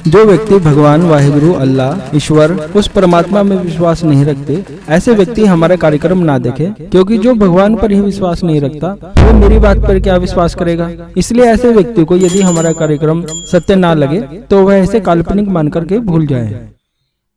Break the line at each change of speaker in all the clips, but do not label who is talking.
जो व्यक्ति भगवान वाहिगुरु अल्लाह ईश्वर उस परमात्मा में विश्वास नहीं रखते, ऐसे व्यक्ति हमारा कार्यक्रम ना देखे, क्योंकि जो भगवान पर ही विश्वास नहीं रखता वो मेरी बात पर क्या विश्वास करेगा। इसलिए ऐसे व्यक्ति को यदि हमारा कार्यक्रम सत्य ना लगे तो वह इसे काल्पनिक मान करके भूल जाए।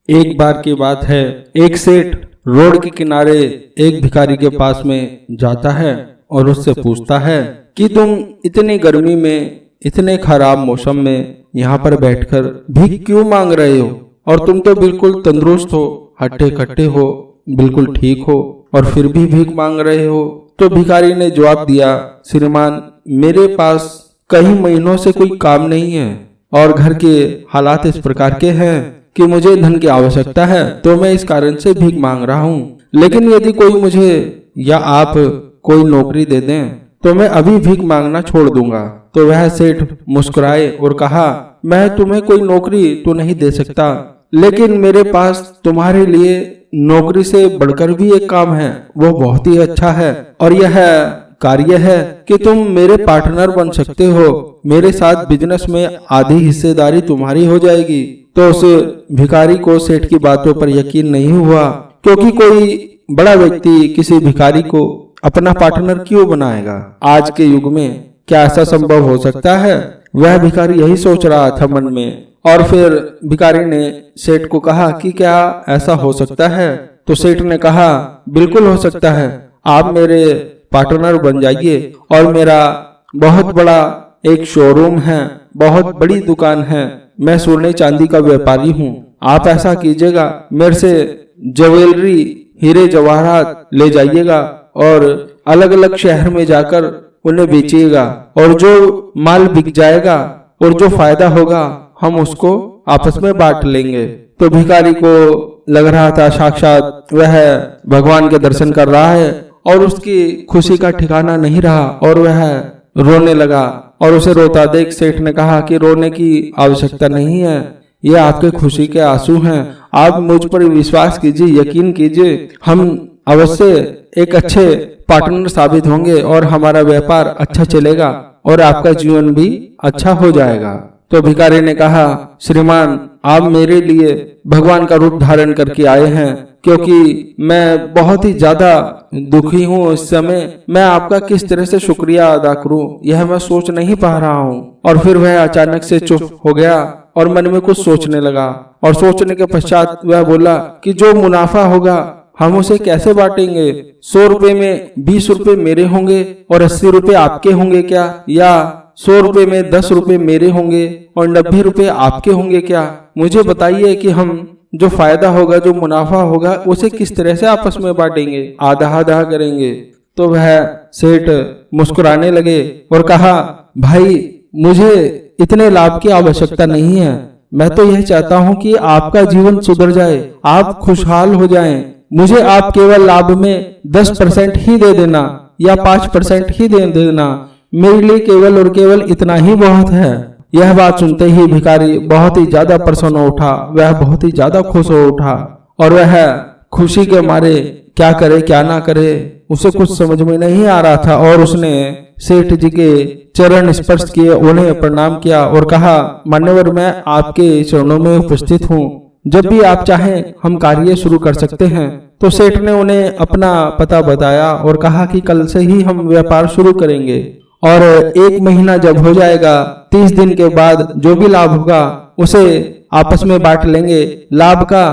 एक बार की बात है, एक सेठ रोड के किनारे एक भिखारी के पास में जाता है और उससे पूछता है कि तुम इतनी गर्मी में, इतने खराब मौसम में यहाँ पर बैठकर भीख क्यों मांग रहे हो, और तुम तो बिल्कुल तंदुरुस्त हो, हट्टे कट्टे हो, बिल्कुल ठीक हो, और फिर भी भीख मांग रहे हो। तो भिखारी ने जवाब दिया, श्रीमान मेरे पास कई महीनों से कोई काम नहीं है और घर के हालात इस प्रकार के हैं कि मुझे धन की आवश्यकता है, तो मैं इस कारण से भीख मांग रहा हूँ। लेकिन यदि कोई मुझे या आप कोई नौकरी दे दें तो मैं अभी भीख मांगना छोड़ दूंगा। तो वह सेठ मुस्कुराए और कहा, मैं तुम्हें कोई नौकरी तो नहीं दे सकता, लेकिन मेरे पास तुम्हारे लिए नौकरी से बढ़कर भी एक काम है, वो बहुत ही अच्छा है, और यह कार्य है कि तुम मेरे पार्टनर बन सकते हो। मेरे साथ बिजनेस में आधी हिस्सेदारी तुम्हारी हो जाएगी। तो उस भिखारी को सेठ की बातों पर यकीन नहीं हुआ, क्योंकि कोई बड़ा व्यक्ति किसी भिखारी को अपना पार्टनर क्यों बनाएगा। आज के युग में क्या ऐसा संभव हो सकता है। वह भिखारी यही सोच रहा था मन में, और फिर भिखारी ने सेठ को कहा कि क्या ऐसा हो सकता है। तो सेठ ने कहा, बिल्कुल हो सकता है, आप मेरे पार्टनर बन जाइए, और मेरा बहुत बड़ा एक शोरूम है, बहुत बड़ी दुकान है, मैं सोने चांदी का व्यापारी हूँ। आप ऐसा कीजिएगा, मेरे से ज्वेलरी, हीरे जवाहरात ले जाइएगा और अलग अलग शहर में जाकर उन्हें बेचिएगा, और जो माल बिक जाएगा और जो फायदा होगा हम उसको आपस में बांट लेंगे। तो भिखारी को लग रहा था साक्षात वह भगवान के दर्शन कर रहा है, और उसकी खुशी का ठिकाना नहीं रहा और वह रोने लगा। और उसे रोता देख सेठ ने कहा कि रोने की आवश्यकता नहीं है, ये आपके खुशी के आंसू हैं। आप मुझ पर विश्वास कीजिए, यकीन कीजिए, हम अवश्य एक अच्छे पार्टनर साबित होंगे और हमारा व्यापार अच्छा चलेगा और आपका जीवन भी अच्छा हो जाएगा। तो भिखारी ने कहा, श्रीमान आप मेरे लिए भगवान का रूप धारण करके आए हैं, क्योंकि मैं बहुत ही ज्यादा दुखी हूँ इस समय। मैं आपका किस तरह से शुक्रिया अदा करूँ यह मैं सोच नहीं पा रहा हूँ। और फिर वह अचानक से चुप हो गया और मन में कुछ सोचने लगा, और सोचने के पश्चात वह बोला कि जो मुनाफा होगा हम उसे कैसे बांटेंगे। 100 रुपए में 20 रुपए मेरे होंगे और 80 रुपए आपके होंगे क्या, या 100 रुपए में 10 रुपए मेरे होंगे और 90 रुपए आपके होंगे क्या। मुझे बताइए कि हम जो फायदा होगा, जो मुनाफा होगा, उसे किस तरह से आपस में बांटेंगे, आधा आधा करेंगे। तो वह सेठ मुस्कुराने लगे और कहा, भाई मुझे इतने लाभ की आवश्यकता नहीं है, मैं तो यह चाहता हूँ कि आपका जीवन सुधर जाए, आप खुशहाल हो जाएं। मुझे आप केवल लाभ में 10% ही दे देना या 5% ही दे देना, मेरे लिए केवल और केवल इतना ही बहुत है। यह बात सुनते ही भिखारी बहुत ही ज्यादा प्रसन्न हो उठा, वह बहुत ही ज्यादा खुश हो उठा, और वह खुशी के मारे क्या करे क्या ना करे उसे कुछ समझ में नहीं आ रहा था। और उसने सेठ जी के चरण स्पर्श किए, उन्हें प्रणाम किया और कहा, मान्यवर मैं आपके चरणों में उपस्थित हूँ, जब भी आप चाहें हम कार्य शुरू कर सकते हैं। तो सेठ ने उन्हें अपना पता बताया और कहा कि कल से ही हम व्यापार शुरू करेंगे, और 1 महीना जब हो जाएगा, 30 दिन के बाद जो भी लाभ होगा उसे आपस में बांट लेंगे। लाभ का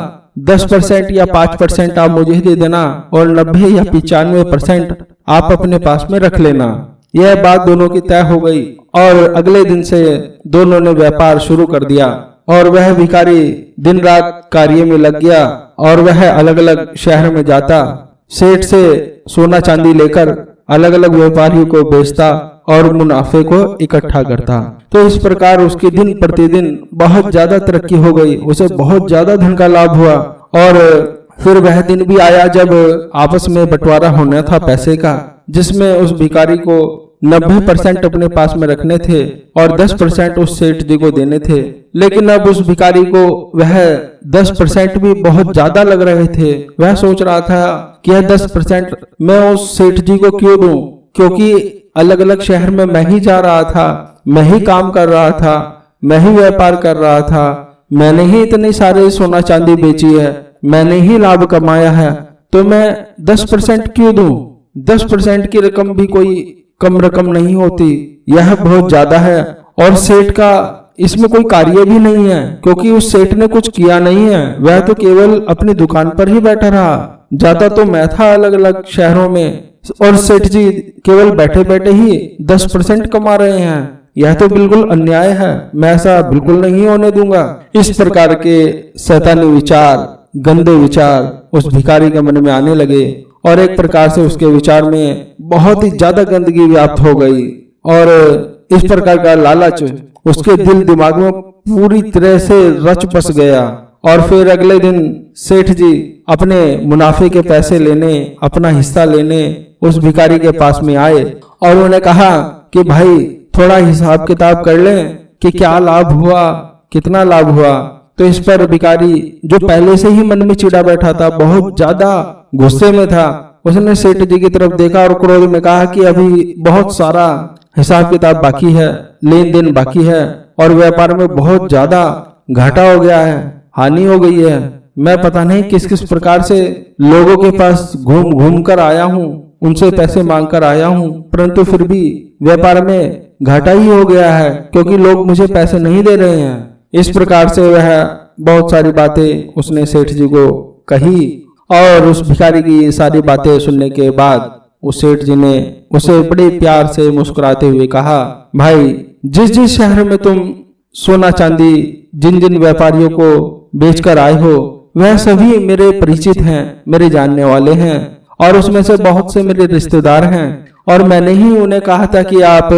10% या 5% आप मुझे दे देना और 90 या 95% आप अपने पास में रख लेना। यह बात दोनों की तय हो गई और अगले दिन से दोनों ने व्यापार शुरू कर दिया। और वह भिखारी दिन रात कार्य में लग गया और वह अलग अलग शहर में जाता, सेठ से सोना चांदी लेकर अलग अलग व्यापारियों को बेचता और मुनाफे को इकट्ठा करता। तो इस प्रकार उसकी दिन प्रतिदिन बहुत ज्यादा तरक्की हो गई, उसे बहुत ज्यादा धन का लाभ हुआ। और फिर वह दिन भी आया जब आपस में बंटवारा होना था पैसे का, जिसमें उस भिखारी को 90% अपने पास में रखने थे और 10% उस सेठ जी को देने थे। लेकिन अब उस भिखारी को वह 10% भी बहुत ज्यादा लग रहे थे। वह सोच रहा था कि यह 10% मैं उस सेठ जी को क्यों दूं, क्योंकि अलग अलग शहर में मैं ही जा रहा था, मैं ही काम कर रहा था, मैं ही व्यापार कर रहा था, मैंने ही इतने सारे सोना चांदी बेची है, मैंने ही लाभ कमाया है, तो मैं 10% क्यों दूं? 10% की रकम भी कोई कम रकम नहीं होती, यह बहुत ज्यादा है। और सेठ का इसमें कोई कार्य भी नहीं है, क्योंकि उस सेठ ने कुछ किया नहीं है, वह तो केवल अपनी दुकान पर ही बैठा रहा। जाता तो मैं था अलग अलग शहरों में, और सेठ जी केवल बैठे बैठे ही 10% कमा रहे हैं। यह तो बिल्कुल अन्याय है, मैं ऐसा बिल्कुल नहीं होने दूंगा। इस प्रकार के शैतानी विचार, गंदे विचार उस भिखारी के मन में आने लगे, और एक प्रकार से उसके विचार में बहुत ही ज्यादा गंदगी व्याप्त हो गई, और इस प्रकार का लालच उसके दिल दिमाग में पूरी तरह से रच बस गया। और फिर अगले दिन सेठ जी अपने मुनाफे के पैसे लेने, अपना हिस्सा लेने उस भिखारी के पास में आए, और उन्होंने कहा कि भाई थोड़ा हिसाब किताब कर लें कि क्या लाभ हुआ, कितना लाभ हुआ। तो इस पर भिखारी, जो पहले से ही मन में चिढ़ा बैठा था, बहुत ज्यादा गुस्से में था, उसने सेठ जी की तरफ देखा और क्रोध में कहा कि अभी बहुत सारा हिसाब किताब बाकी है, लेन देन बाकी है, और व्यापार में बहुत ज्यादा घाटा हो गया है, हानि हो गई है। मैं पता नहीं किस किस प्रकार से लोगों के पास घूम घूम कर आया हूँ, उनसे पैसे मांग कर आया हूँ, परंतु फिर भी व्यापार में घाटा ही हो गया है, क्योंकि लोग मुझे पैसे नहीं दे रहे हैं। इस प्रकार से वह बहुत सारी बातें उसने सेठ जी को कही, और उस भिखारी की सारी बातें सुनने के बाद उस सेठ जी ने उसे बड़े प्यार से मुस्कुराते हुए कहा, भाई जिस जिस शहर में तुम सोना चांदी जिन जिन व्यापारियों को बेचकर आए हो, वह सभी मेरे परिचित हैं, मेरे जानने वाले हैं, और उसमें से बहुत से मेरे रिश्तेदार हैं। और मैंने ही उन्हें कहा था कि आप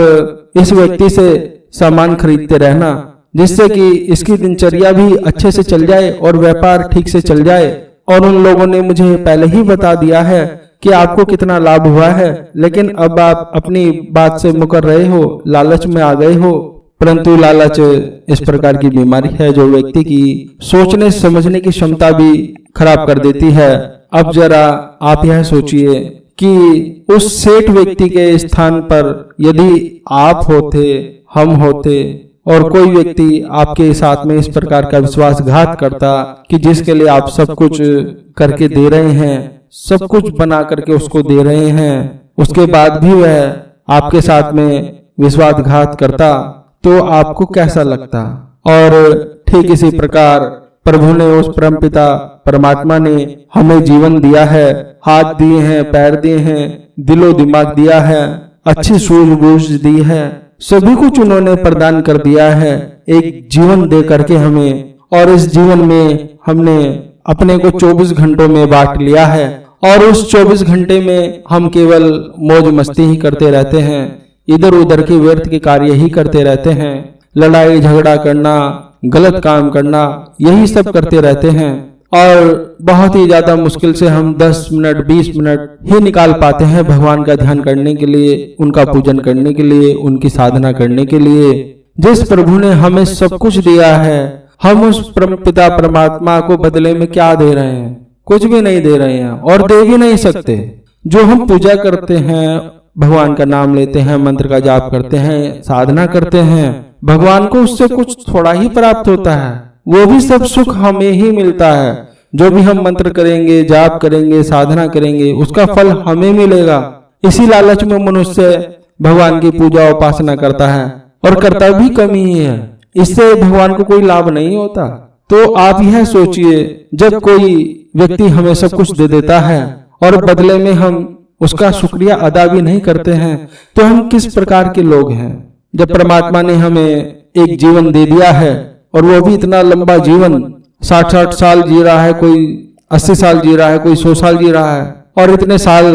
इस व्यक्ति से सामान खरीदते रहना, जिससे कि इसकी दिनचर्या भी अच्छे से चल जाए और व्यापार ठीक से चल जाए। और उन लोगों ने मुझे पहले ही बता दिया है कि आपको कितना लाभ हुआ है, लेकिन अब आप अपनी बात से मुकर रहे हो, लालच में आ गए हो। परंतु लालच इस प्रकार की बीमारी है जो व्यक्ति की सोचने समझने की क्षमता भी खराब कर देती है। अब जरा आप यह सोचिए कि उस सेठ व्यक्ति के स्थान पर यदि आप होते, हम होते, और कोई व्यक्ति आपके साथ में इस प्रकार का विश्वासघात करता कि जिसके लिए आप सब कुछ करके दे रहे हैं, सब कुछ बना करके उसको दे रहे हैं, उसके बाद भी वह आपके साथ में विश्वासघात करता, तो आपको कैसा लगता। और ठीक इसी प्रकार प्रभु ने, उस परमपिता परमात्मा ने हमें जीवन दिया है, हाथ दिए हैं, पैर दिए हैं, दिलो दिमाग दिया है, अच्छी सूझबूझ दी है, सभी कुछ उन्होंने प्रदान कर दिया है एक जीवन दे करके हमें। और इस जीवन में हमने अपने को 24 घंटों में बांट लिया है, और उस 24 घंटे में हम केवल मौज मस्ती ही करते रहते हैं, इधर उधर के व्यर्थ के कार्य ही करते रहते हैं, लड़ाई झगड़ा करना, गलत काम करना, यही सब करते रहते हैं। और बहुत ही ज्यादा मुश्किल से हम 10 मिनट 20 मिनट ही निकाल पाते हैं भगवान का ध्यान करने के लिए, उनका पूजन करने के लिए, उनकी साधना करने के लिए। जिस प्रभु ने हमें सब कुछ दिया है, हम उस परमपिता परमात्मा को बदले में क्या दे रहे हैं? कुछ भी नहीं दे रहे हैं, और दे भी नहीं सकते। जो हम पूजा करते हैं, भगवान का नाम लेते हैं, मंत्र का जाप करते हैं, साधना करते हैं, भगवान को उससे कुछ थोड़ा ही प्राप्त होता है, वो भी सब सुख हमें ही मिलता है। जो भी हम मंत्र करेंगे, जाप करेंगे, साधना करेंगे, उसका फल हमें मिलेगा। इसी लालच में मनुष्य भगवान की पूजा उपासना करता है, और करता भी कम ही है, इससे भगवान को कोई लाभ नहीं होता। तो आप यह सोचिए, जब कोई व्यक्ति हमें सब कुछ दे देता है और बदले में हम उसका शुक्रिया अदा भी नहीं करते हैं, तो हम किस प्रकार के लोग हैं। जब परमात्मा ने हमें एक जीवन दे दिया है, और वो भी इतना लंबा जीवन, 60-60 साल जी रहा है, कोई 80 साल जी रहा है, कोई 100 साल जी रहा है, और इतने साल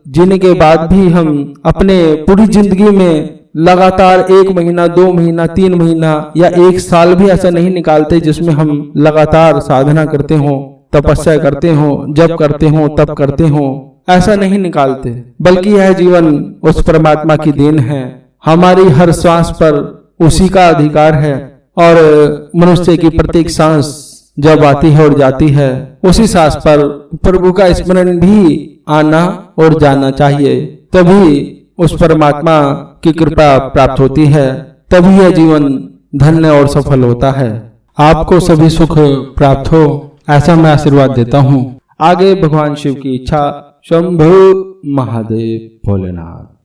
जीने के बाद भी हम अपने पूरी जिंदगी में लगातार 1 महीना, 2 महीना, 3 महीना या 1 साल भी ऐसा नहीं निकालते जिसमें हम लगातार साधना करते हो, तपस्या करते हो, जप करते हो, तप करते हो, ऐसा नहीं निकालते। बल्कि यह जीवन उस परमात्मा की देन है, हमारी हर सांस पर उसी का अधिकार है, और मनुष्य की प्रत्येक सांस जब आती है और जाती है, उसी सांस पर प्रभु का स्मरण भी आना और जाना चाहिए, तभी उस परमात्मा की कृपा प्राप्त होती है, तभी यह जीवन धन्य और सफल होता है। आपको सभी सुख प्राप्त हो ऐसा मैं आशीर्वाद देता हूँ। आगे भगवान शिव की इच्छा। शंभु महादेव भोलेनाथ।